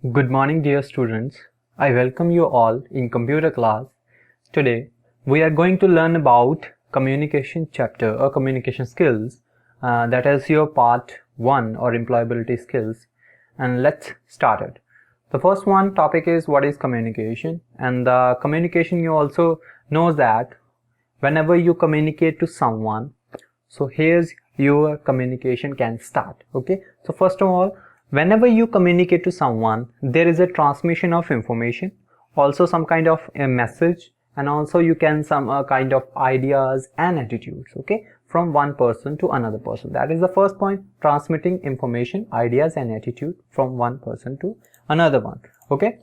Good morning, dear students. I welcome you all in computer class. Today, we are going to learn about communication chapter or communication skills. That is your part 1 or employability skills. And let's start it. The first one topic is what is communication, and the communication you also know that whenever you communicate to someone, so here's your communication can start. Okay, so first of all, whenever you communicate to someone, there is a transmission of information, also some kind of a message, and also you can some kind of ideas and attitudes, okay, from one person to another person. That is the first point, transmitting information, ideas and attitude from one person to another one. Okay,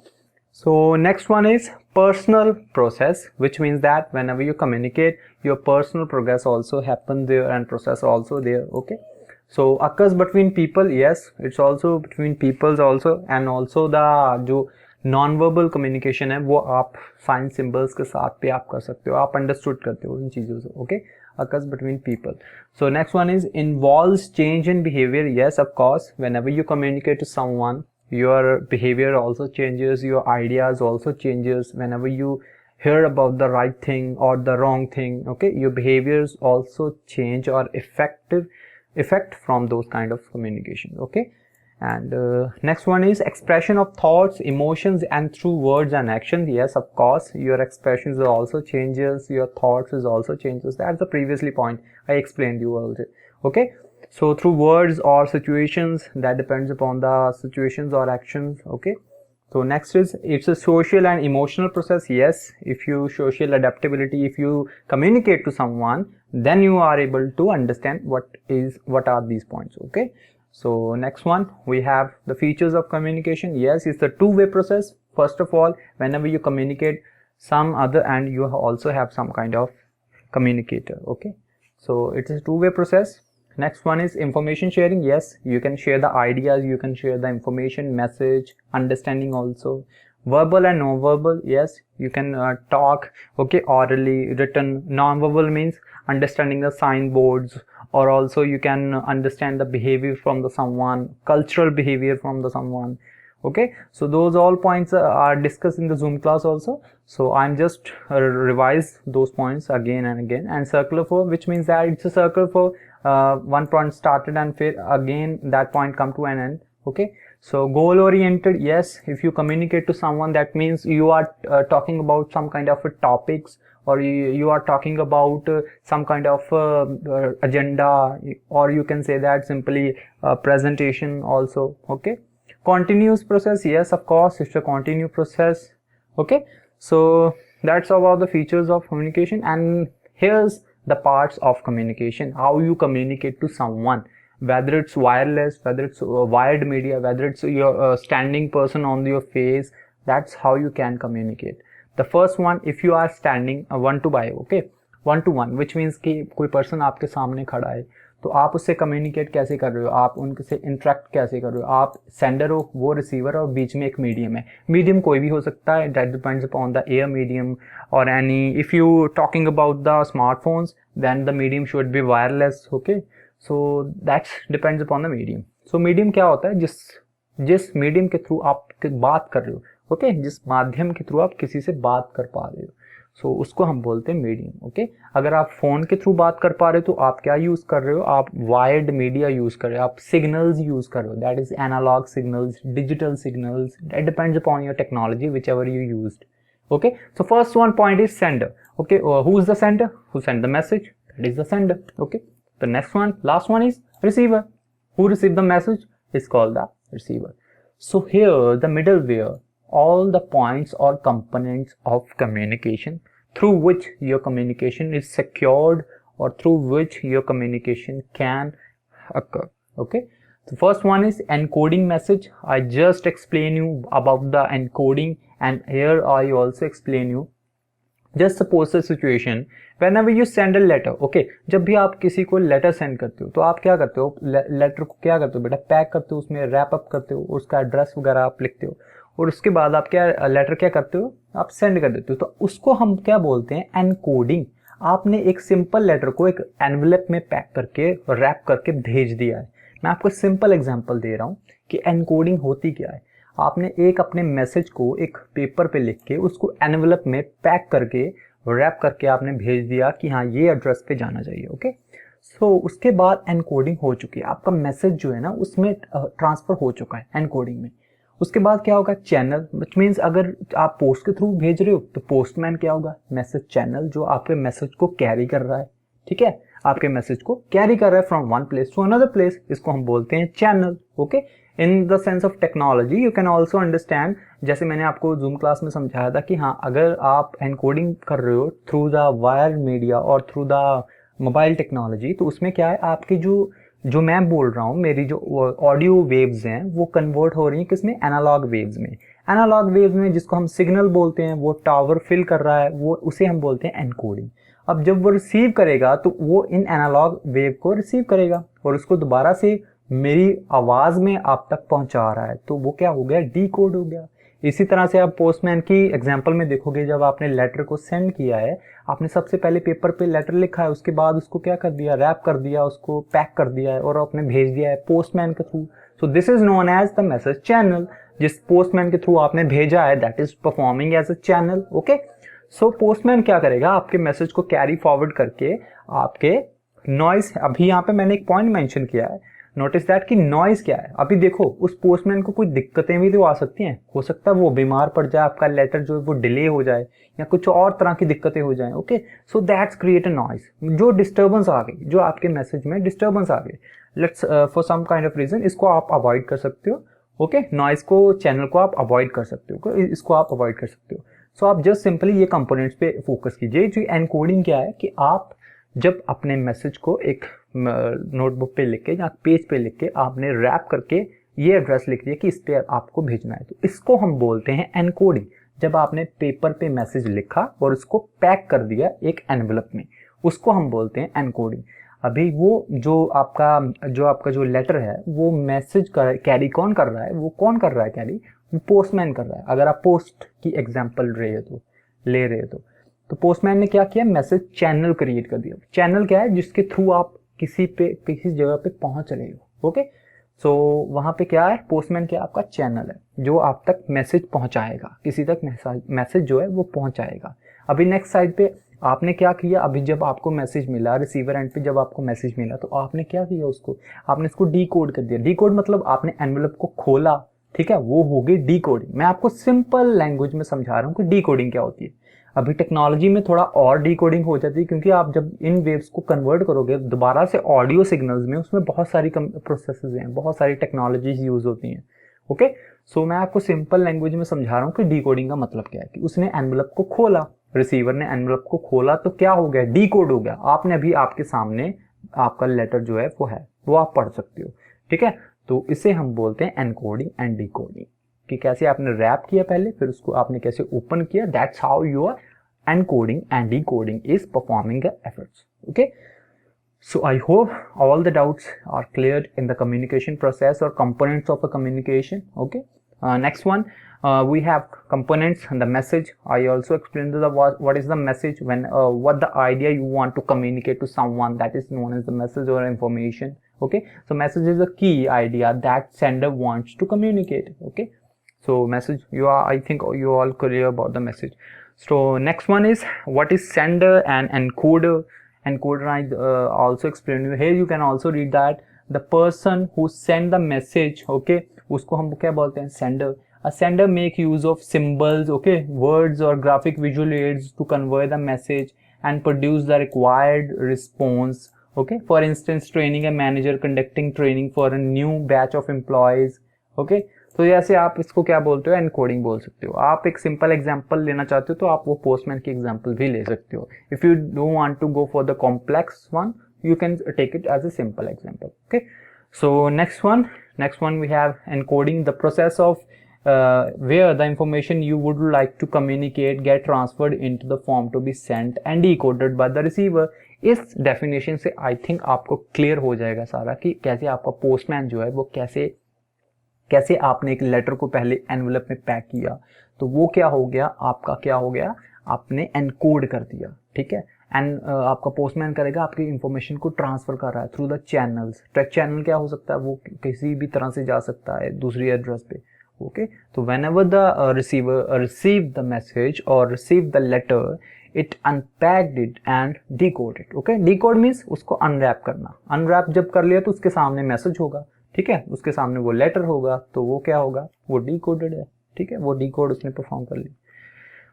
so next one is personal process, which means that whenever you communicate, your personal progress also happen there and process also there. Okay, so occurs between people, yes, it's also between peoples also, and also the जो non-verbal communication है वो आप sign symbols के साथ पे आप कर सकते हो, आप understood करते हो इन चीज़ों से. Okay, occurs between people. So next one is involves change in behavior. Yes, of course, whenever you communicate to someone, your behavior also changes, your ideas also changes. Whenever you hear about the right thing or the wrong thing, okay, your behaviors also change or effect from those kind of communication. Okay, and next one is expression of thoughts, emotions and through words and actions. Yes, of course, your expressions also changes, your thoughts is also changes. That's the previously point I explained you already. Okay, so through words or situations, that depends upon the situations or actions. Okay, so next is it's a social and emotional process. Yes, if you social adaptability, if you communicate to someone, then you are able to understand what are these points. Okay, so next one we have the features of communication. Yes, it's a two-way process. First of all, whenever you communicate some other and you also have some kind of communicator. Okay, so it is a two-way process. Next one is information sharing. Yes, you can share the ideas, you can share the information, message, understanding also. Verbal and non-verbal. Yes, you can talk, okay, orally, written. Non-verbal means understanding the signboards, or also you can understand the behavior from the someone, cultural behavior from the someone. Okay, so those all points are discussed in the Zoom class also, so I'm just revise those points again and again. And circular for, which means that it's a circle for one point started and again that point come to an end. Okay, so goal oriented. Yes, if you communicate to someone, that means you are talking about some kind of topics, or you are talking about some kind of agenda, or you can say that simply presentation also. Okay, continuous process. Yes, of course, it's a continuous process. Okay, so that's about the features of communication. And here's the parts of communication, how you communicate to someone, whether it's wireless, whether it's wired media, whether it's your standing person on your face. That's how you can communicate. The first one, if you are standing one to by, okay, one to one, which means कि कोई person आपके सामने खड़ा है, तो आप उससे communicate कैसे कर रहे हो, आप उनसे इंटरेक्ट कैसे कर रहे हो. आप सेंडर हो, वो रिसीवर, और बीच में एक मीडियम है. मीडियम कोई भी हो सकता है, that depends upon the air medium और any. If you talking about the smartphones, then the medium should be wireless. Okay, so that's depends upon the medium. So medium क्या होता है, जिस मीडियम के थ्रू आप बात कर रहे हो, ओके, जिस माध्यम के थ्रू आप किसी से बात कर पा रहे हो, सो उसको हम बोलते हैं मीडियम. ओके, अगर आप फोन के थ्रू बात कर पा रहे हो तो आप क्या यूज कर रहे हो, आप वायर्ड मीडिया यूज कर रहे हो, आप सिग्नल्स यूज कर रहे हो, that is analog signals, digital signals, that depends upon your technology whichever you used. Okay, so first one point is sender. Okay, who is the sender? Who sent the message? That is the sender. Okay, the next one, last one is receiver. Who received the message is called the receiver. So here the middleware, all the points or components of communication through which your communication is secured, or through which your communication can occur. Okay, the first one is encoding message. I just explain you about the encoding, and here I also explain you. Just suppose a situation whenever you send a letter. Okay, जब भी आप किसी को letter send करते हो तो आप क्या करते हो, लेटर को क्या करते हो बेटा, पैक करते हो, उसमें रैप अप करते हो, उसका एड्रेस वगैरह आप लिखते हो, और उसके बाद आप क्या लेटर क्या करते हो, आप सेंड कर देते हो. तो उसको हम क्या बोलते हैं, एनकोडिंग. आपने एक सिंपल लेटर को एक एनवेलप में पैक करके रैप करके भेज दिया है. मैं आपको सिंपल एग्जांपल दे रहा हूं कि एनकोडिंग होती क्या है. आपने एक अपने मैसेज को एक पेपर पे लिख के उसको एनवेलप में पैक करके रैप करके आपने भेज दिया कि हाँ ये एड्रेस पे जाना चाहिए। ओके, सो उसके बाद एनकोडिंग हो चुकी है, आपका मैसेज जो है ना उसमें ट्रांसफर हो चुका है एनकोडिंग में। उसके बाद क्या होगा, चैनल, विच मीन्स अगर आप पोस्ट के थ्रू भेज रहे हो तो पोस्टमैन क्या होगा, मैसेज चैनल जो आपके मैसेज को कैरी कर रहा है। ठीक है, आपके मैसेज को कैरी कर रहा है from one place to another place, इसको हम बोलते हैं channel. Okay, in the sense of technology you can also understand, जैसे मैंने आपको जूम क्लास में समझाया था कि हाँ अगर आप एनकोडिंग कर रहे हो थ्रू द वायर मीडिया और थ्रू द मोबाइल टेक्नोलॉजी, तो उसमें क्या है, आपकी जो मैं बोल रहा हूँ, मेरी जो ऑडियो वेव्स हैं वो कन्वर्ट हो रही हैं किसमें, एनालॉग वेव्स में। एनालॉग वेव्स में जिसको हम सिग्नल बोलते हैं, वो टावर फिल कर रहा है, वो उसे हम बोलते हैं एनकोडिंग। अब जब वो रिसीव करेगा तो वो इन एनालॉग वेव को रिसीव करेगा और उसको दोबारा से मेरी आवाज में आप तक पहुंचा रहा है, तो वो क्या हो गया, डीकोड हो गया। इसी तरह से आप पोस्टमैन की एग्जांपल में देखोगे, जब आपने लेटर को सेंड किया है, आपने सबसे पहले पेपर पे लेटर लिखा है, उसके बाद उसको क्या कर दिया, रैप कर दिया, उसको पैक कर दिया है और आपने भेज दिया है पोस्टमैन के through. So this is known as the message channel. जिस पोस्टमैन के थ्रू आपने भेजा है that is performing as a channel. Okay, so postman क्या करेगा, आपके मैसेज को कैरी फॉरवर्ड करके आपके नॉइस, अभी यहाँ पे मैंने एक पॉइंट मेंशन किया है, नोटिस दैट कि नॉइज क्या है। अभी देखो उस पोस्टमैन को कोई दिक्कतें भी तो आ सकती हैं, हो सकता है वो बीमार पड़ जाए, आपका लेटर जो है वो डिले हो जाए या कुछ और तरह की दिक्कतें हो जाएं। Okay, so that's create a noise, जो डिस्टर्बेंस आ गई, जो आपके मैसेज में डिस्टर्बेंस आ गई, let's for some kind of reason, इसको आप अवॉइड कर सकते हो। ओके, नॉइज को, चैनल को आप अवॉइड कर सकते हो, इसको आप अवॉइड कर सकते हो। सो आप जस्ट सिंपली ये कंपोनेंट्स पे फोकस कीजिए। जो एनकोडिंग क्या है कि आप जब अपने मैसेज को एक नोटबुक पे लिख के या पेज पे लिख के आपने रैप करके ये एड्रेस लिख दिया कि इस पे आपको भेजना है, तो इसको हम बोलते हैं एनकोडिंग। जब आपने पेपर पे मैसेज लिखा और उसको पैक कर दिया एक एनवेलप में, उसको हम बोलते हैं एनकोडिंग। अभी वो जो आपका जो लेटर है वो मैसेज कैरी कौन कर रहा है, वो कौन कर रहा है कैरी, पोस्टमैन कर रहा है। अगर आप पोस्ट की एग्जांपल ले रहे हो तो पोस्टमैन ने क्या किया, मैसेज चैनल क्रिएट कर दिया। चैनल क्या है, जिसके थ्रू आप किसी जगह पे पहुंच रहे हो। ओके, सो वहां पे क्या है, पोस्टमैन क्या, आपका चैनल है जो आप तक मैसेज पहुंचाएगा, किसी तक मैसेज जो है वो पहुंचाएगा। अभी नेक्स्ट साइड पे आपने क्या किया, अभी जब आपको मैसेज मिला, रिसीवर एंड पे जब आपको मैसेज मिला, तो आपने क्या किया, आपने इसको डीकोड कर दिया। डीकोड मतलब आपने एनवेलप को खोला, ठीक है, वो हो गई डीकोडिंग। मैं आपको सिंपल लैंग्वेज में समझा रहा हूँ कि डीकोडिंग क्या होती है। अभी टेक्नोलॉजी में थोड़ा और डीकोडिंग हो जाती है, क्योंकि आप जब इन वेव्स को कन्वर्ट करोगे दोबारा से ऑडियो सिग्नल्स में, उसमें बहुत सारी प्रोसेसेस हैं, बहुत सारी टेक्नोलॉजीज यूज होती हैं। ओके, सो मैं आपको सिंपल लैंग्वेज में समझा रहा हूँ कि डीकोडिंग का मतलब क्या है, कि उसने एनवेलप को खोला, रिसीवर ने एनवेलप को खोला, तो क्या हो गया, डीकोड हो गया। आपने अभी आपके सामने आपका लेटर जो है वो आप पढ़ सकते हो। ठीक है, तो इसे हम बोलते हैं एनकोडिंग एंड डीकोडिंग, कि कैसे आपने रैप किया पहले, फिर उसको आपने कैसे ओपन किया। That's how your encoding and decoding is performing the efforts. Okay, so I hope all the doubts are cleared in the communication process or components of a communication. Okay, next one, we have components and the message. I also explained what is the message, when what the idea you want to communicate to someone, that is known as the message or information. Okay, so message is a key idea that sender wants to communicate. Okay, so message, I think you all clear about the message. So next one is what is sender and encoder. Encoder I also explained you. Here you can also read that the person who send the message, okay, उसको हम क्या बोलते हैं, sender. A sender make use of symbols, okay, words or graphic visual aids to convey the message and produce the required response. Okay, for instance, training a manager conducting training for a new batch of employees. Okay, तो जैसे आप इसको क्या बोलते हो, encoding बोल सकते हो। आप एक सिंपल एग्जांपल लेना चाहते हो तो आप वो पोस्टमैन की एग्जांपल भी ले सकते हो। If you don't want to go for the complex one, you can take it as a simple example. Okay, so next one we have encoding, the process of where the information you would like to communicate get transferred into the form to be sent and decoded by the receiver. इस definition से I think आपको clear हो जाएगा सारा कि कैसे आपका postman जो है वो कैसे आपने एक लेटर को पहले एनवेलप में पैक किया, तो वो क्या हो गया, आपका क्या हो गया, आपने एनकोड कर दिया। ठीक है, एंड आपका पोस्टमैन करेगा, आपकी इंफॉर्मेशन को ट्रांसफर कर रहा है through the channels. Track channel क्या हो सकता है, वो किसी भी तरह से जा सकता है दूसरी एड्रेस पे, वो Okay, so whenever the receiver received the message or received the letter, it unpacked it and decoded it. Okay, decode means उसको unwrap करना. Unwrap जब कर लिया तो उसके सामने मैसेज होगा, ठीक है, उसके सामने वो लेटर होगा, तो वो क्या होगा, वो decoded है, ठीक है, वो decode उसने परफॉर्म कर लिया.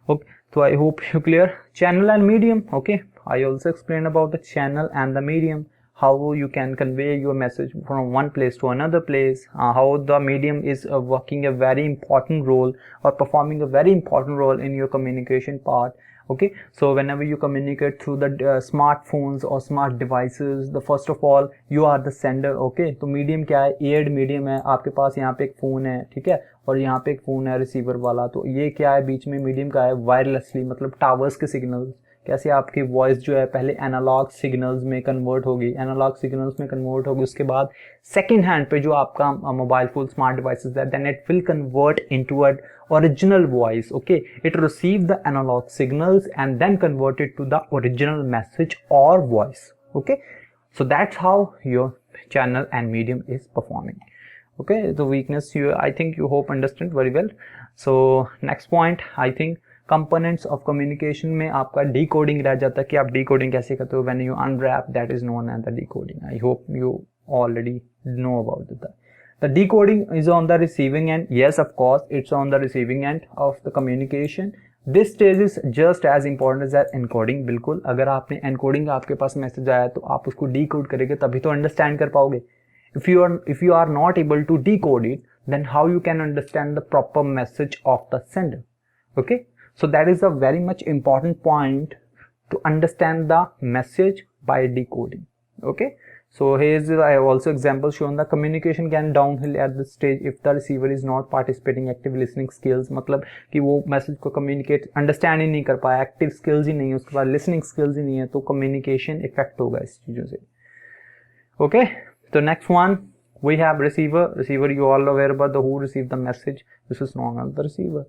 Okay, so I hope you clear. Channel and medium. Okay, I also explained about the channel and the medium, how you can convey your message from one place to another place, how the medium is working a very important role or performing a very important role in your communication part. Okay, so whenever you communicate through the smartphones or smart devices, the first of all you are the sender. Okay, तो medium क्या है, aired medium है, आपके पास यहाँ पे एक phone है, ठीक है, और यहाँ पे एक फोन है रिसीवर वाला, तो ये क्या है, बीच में मीडियम का है, वायरलेसली मतलब टावर्स के सिग्नल्स, कैसे आपकी वॉइस जो है पहले एनालॉग सिग्नल्स में कन्वर्ट होगी, एनालॉग सिग्नल्स में कन्वर्ट होगी, उसके बाद सेकंड हैंड पे जो आपका मोबाइल फोन स्मार्ट डिवाइसेस है, then it will convert into a original voice. Okay, it received the analog signals and then converted to the original message or voice. Okay, so that's how your channel and medium is performing. Okay, the weakness you, I think you hope understand very well. So next point, I think components of communication में आपका decoding रह जाता है कि आप decoding कैसे करते हो. When you unwrap, that is known as the decoding. I hope you already know about that. The decoding is on the receiving end. Yes, of course, it's on the receiving end of the communication. This stage is just as important as that encoding. बिल्कुल, अगर आपने encoding आपके पास message आया तो आप उसको decode करेंगे तभी तो understand कर पाओगे. If you are not able to decode it, then how you can understand the proper message of the sender? Okay, so that is a very much important point to understand the message by decoding. Okay, so here's I have also example shown. The communication can downhill at this stage if the receiver is not participating active listening skills. मतलब कि वो message को communicate understand ही नहीं कर पाया, active skills ही नहीं है, उसके बाद listening skills ही नहीं है, तो communication effect होगा इस चीज़ों से. Okay, so next one we have receiver. Receiver, you all aware about the who received the message. This is known as the receiver.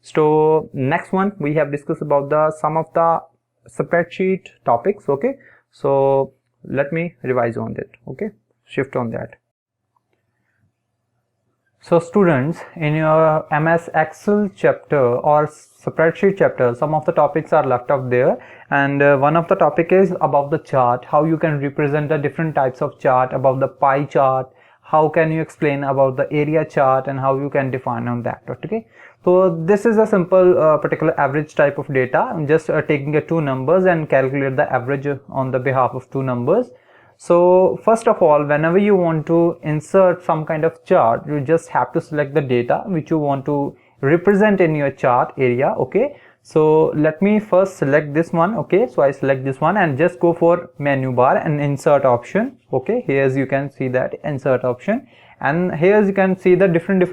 So next one we have discussed about the some of the spreadsheet topics. Okay, so let me revise on that. Okay, shift on that. So students, in your MS Excel chapter or spreadsheet chapter, some of the topics are left out there, and one of the topic is about the chart, how you can represent the different types of chart, about the pie chart, how can you explain about the area chart, and how you can define on that. Okay, so this is a simple particular average type of data. I'm just taking two numbers and calculate the average on the behalf of two numbers. So first of all, whenever you want to insert some kind of chart, you just have to select the data which you want to represent in your chart area. Okay, so let me first select this one. Okay, so I select this one and just go for menu bar and insert option. Okay, here you can see that insert option, and here you can see the different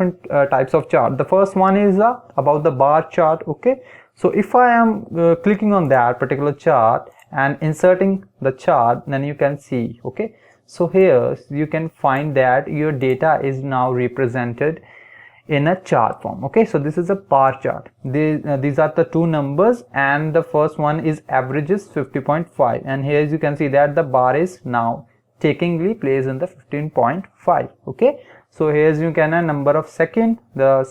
types of chart. The first one is about the bar chart. Okay, so if I am clicking on that particular chart and inserting the chart, then you can see. Okay, so here you can find that your data is now represented in a chart form. Okay, so this is a bar chart. These are the two numbers, and the first one is averages 50.5, and here you can see that the bar is now takingly placed in the 15.5. Okay, so here you can a number of second, the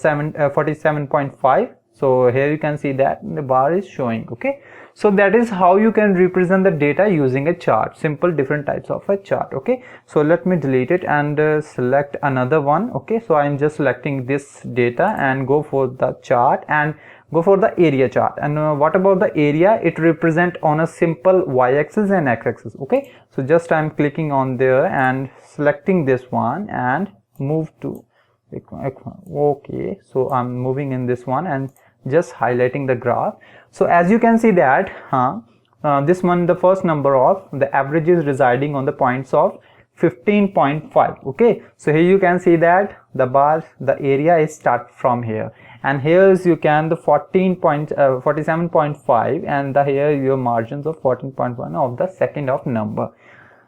47.5. so here you can see that the bar is showing. Okay, so that is how you can represent the data using a chart, simple different types of a chart. Okay, so let me delete it and select another one. Okay, so I'm just selecting this data and go for the chart and go for the area chart. And what about the area? It represent on a simple y-axis and x-axis. Okay, so just I'm clicking on there and selecting this one and move to, okay, so I'm moving in this one and just highlighting the graph. So as you can see that this one, the first number of the average is residing on the points of 15.5. Okay, so here you can see that the bar, the area is start from here, and here is you can the 47.5, and the here your margins of 14.1 of the second of number.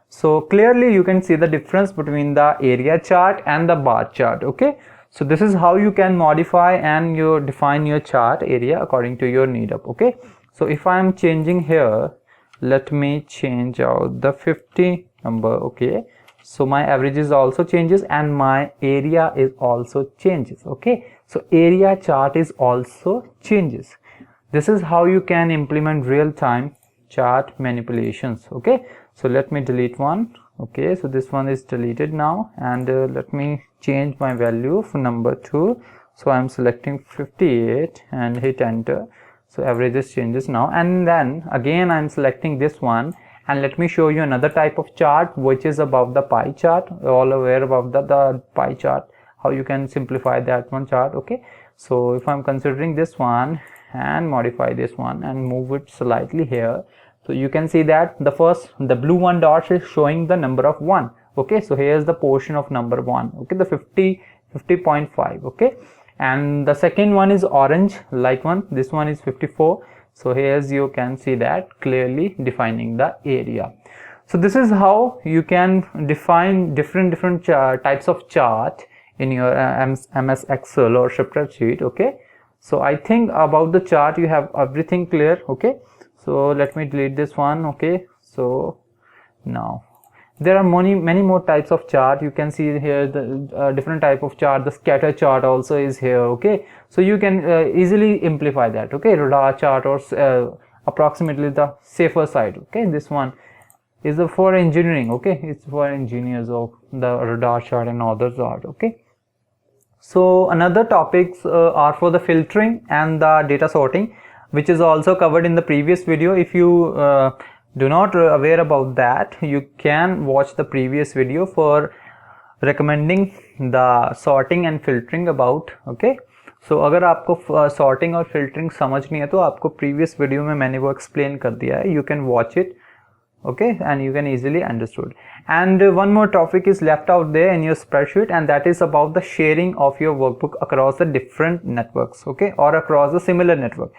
So clearly you can see the difference between the area chart and the bar chart. Okay, so this is how you can modify and you define your chart area according to your need up. Okay, so if I am changing here, let me change out the 50 number. Okay, so my averages also changes and my area is also changes. Okay, so area chart is also changes. This is how you can implement real-time chart manipulations. Okay, so let me delete one. Okay, so this one is deleted now, and let me change my value for number 2. So I'm selecting 58 and hit enter. So averages changes now, and then again I'm selecting this one, and let me show you another type of chart which is above the pie chart. All aware about the pie chart, how you can simplify that one chart. Okay, so if I'm considering this one and modify this one and move it slightly here, so you can see that the blue one dot is showing the number of 1. Okay, so here's the portion of number 1. Okay, the 50.5. okay, and the second one is orange light one, this one is 54. So here's you can see that clearly defining the area. So this is how you can define different types of chart in your MS Excel or spreadsheet. Okay, so I think about the chart you have everything clear. Okay, so let me delete this one. Okay, so now there are many more types of chart. You can see here the different type of chart. The scatter chart also is here. Okay, so you can easily simplify that. Okay, radar chart or approximately the safer side. Okay, this one is for engineering. Okay, it's for engineers of the radar chart and others are. Okay, so another topics are for the filtering and the data sorting, which is also covered in the previous video. If you do not aware about that, you can watch the previous video for recommending the sorting and filtering about. Okay, so अगर आपको sorting और filtering समझ नहीं है तो आपको previous video में मैंने वो explain कर दिया है. You can watch it. Okay, and you can easily understood. And one more topic is left out there in your spreadsheet, and that is about the sharing of your workbook across the different networks. Okay, or across the similar network.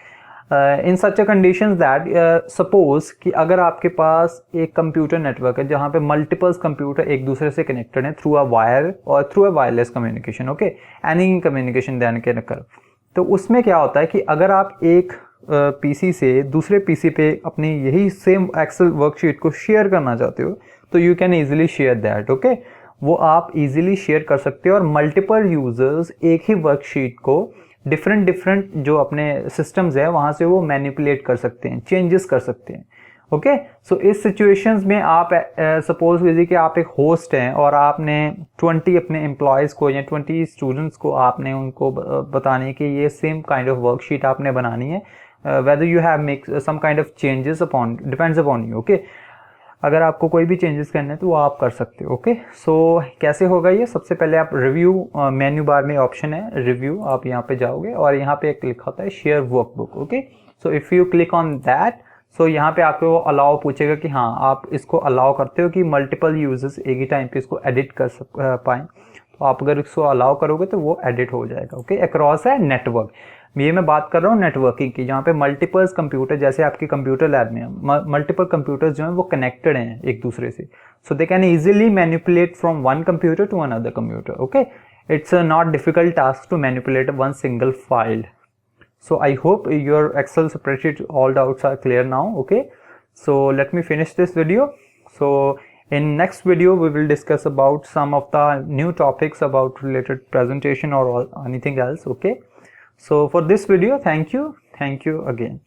In such a conditions that suppose कि अगर आपके पास एक computer network है जहाँ पे multiples computer एक दूसरे से कनेक्टेड हैं थ्रू अ वायर और through a wireless communication. Okay, any communication देने के कर, तो उसमें क्या होता है कि अगर आप एक पीसी से दूसरे पीसी पे अपनी यही सेम एक्सेल वर्कशीट को शेयर करना चाहते हो तो you can easily share that. Okay, वो आप इजीली शेयर कर सकते हो और मल्टीपल यूजर्स एक ही वर्कशीट को डिफरेंट जो अपने सिस्टम्स है वहाँ से वो मैनिपुलेट कर सकते हैं, चेंजेस कर सकते हैं. ओके, सो इस सिचुएशंस में आप सपोज कीजिए कि आप एक होस्ट हैं और आपने 20 अपने एम्प्लॉयज़ को या 20 स्टूडेंट्स को आपने उनको बताने कि ये सेम काइंड ऑफ वर्कशीट आपने बनानी है. whether you have make some kind of changes upon depends upon you. Okay, अगर आपको कोई भी चेंजेस करने हैं तो वो आप कर सकते हो. ओके, सो कैसे होगा ये? सबसे पहले आप रिव्यू मेन्यू बार में ऑप्शन है रिव्यू, आप यहाँ पे जाओगे और यहाँ पे एक लिखा होता है share workbook. Okay, so if you click on that, so यहाँ पे आपको अलाउ पूछेगा कि हाँ आप इसको अलाउ करते हो कि मल्टीपल यूजर्स एक ही टाइम पे इसको एडिट कर पाएँ. तो आप अगर इसको अलाउ करोगे तो वो एडिट हो जाएगा. ओके, अक्रॉस है नेटवर्क, ये मैं बात कर रहा हूँ नेटवर्किंग की, जहाँ पे मल्टीपल्स कंप्यूटर जैसे आपके कंप्यूटर लैब में मल्टीपल कंप्यूटर्स जो हैं वो कनेक्टेड हैं एक दूसरे से, so they can easily manipulate from one computer to another computer. Okay, it's a not difficult task to manipulate one single file. So I hope your Excel spreadsheet all doubts are clear now. Okay, so let me finish this video. So in next video we will discuss about some of the new topics about related presentation or anything else. Okay, so for this video, thank you again.